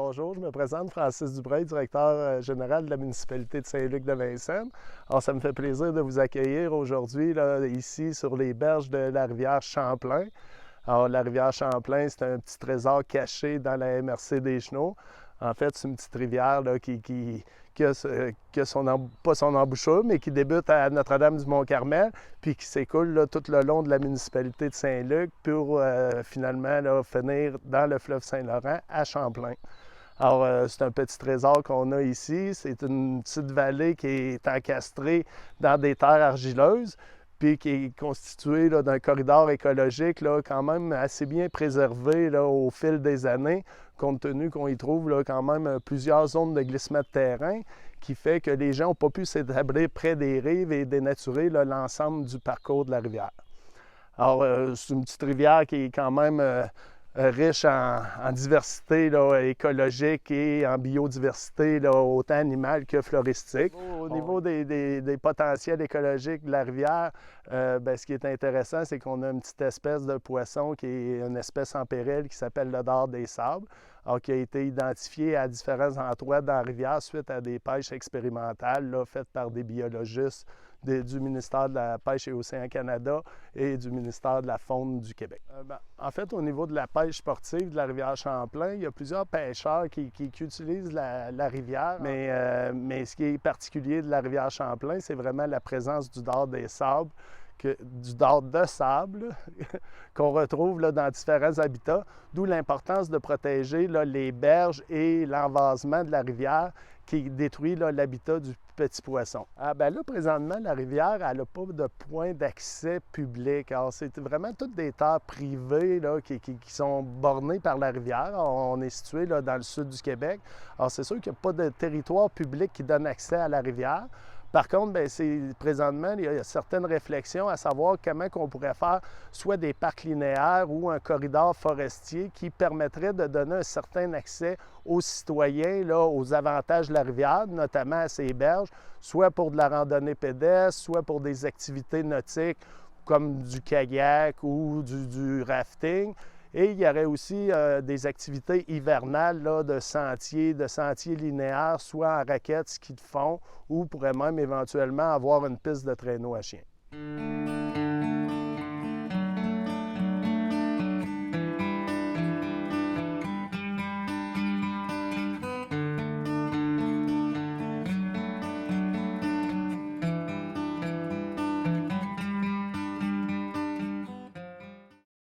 bonjour, je me présente Francis Dubreuil, directeur général de la municipalité de Saint-Luc-de-Vincennes. Alors, ça me fait plaisir de vous accueillir aujourd'hui ici sur les berges de la rivière Champlain. Alors, la rivière Champlain, c'est un petit trésor caché dans la MRC des Chenaux. En fait, c'est une petite rivière là, qui a pas son embouchure, mais qui débute à Notre-Dame-du-Mont-Carmel, puis qui s'écoule là, tout le long de la municipalité de Saint-Luc pour finalement là, finir dans le fleuve Saint-Laurent à Champlain. Alors, c'est un petit trésor qu'on a ici. C'est une petite vallée qui est encastrée dans des terres argileuses, puis qui est constituée d'un corridor écologique là, quand même assez bien préservé là, au fil des années, compte tenu qu'on y trouve là, quand même plusieurs zones de glissement de terrain, qui fait que les gens n'ont pas pu s'établir près des rives et dénaturer là, l'ensemble du parcours de la rivière. Alors, c'est une petite rivière qui est quand même riche en diversité là, écologique et en biodiversité, là, autant animale que floristique. Au niveau des potentiels écologiques de la rivière, ce qui est intéressant, c'est qu'on a une petite espèce de poisson qui est une espèce en péril qui s'appelle le dard des sables, alors, qui a été identifié à différents endroits dans la rivière suite à des pêches expérimentales là, faites par des biologistes du ministère de la Pêche et Océans Canada et du ministère de la Faune du Québec. En fait, au niveau de la pêche sportive de la rivière Champlain, il y a plusieurs pêcheurs qui utilisent la rivière, mais ce qui est particulier de la rivière Champlain, c'est vraiment la présence du dard des sables, du dard de sable qu'on retrouve là, dans différents habitats, d'où l'importance de protéger là, les berges et l'envasement de la rivière qui détruit l'habitat du petit poisson. Là, présentement, la rivière, elle n'a pas de point d'accès public. Alors, c'est vraiment toutes des terres privées là, qui sont bornées par la rivière. Alors, on est situé là, dans le sud du Québec. Alors, c'est sûr qu'il n'y a pas de territoire public qui donne accès à la rivière. Par contre, présentement, il y a certaines réflexions à savoir comment on pourrait faire soit des parcs linéaires ou un corridor forestier qui permettrait de donner un certain accès aux citoyens là, aux avantages de la rivière, notamment à ses berges, soit pour de la randonnée pédestre, soit pour des activités nautiques comme du kayak ou du rafting. Et il y aurait aussi des activités hivernales là, de sentiers linéaires, soit en raquettes, ski de fond, ou pourrait même éventuellement avoir une piste de traîneau à chien.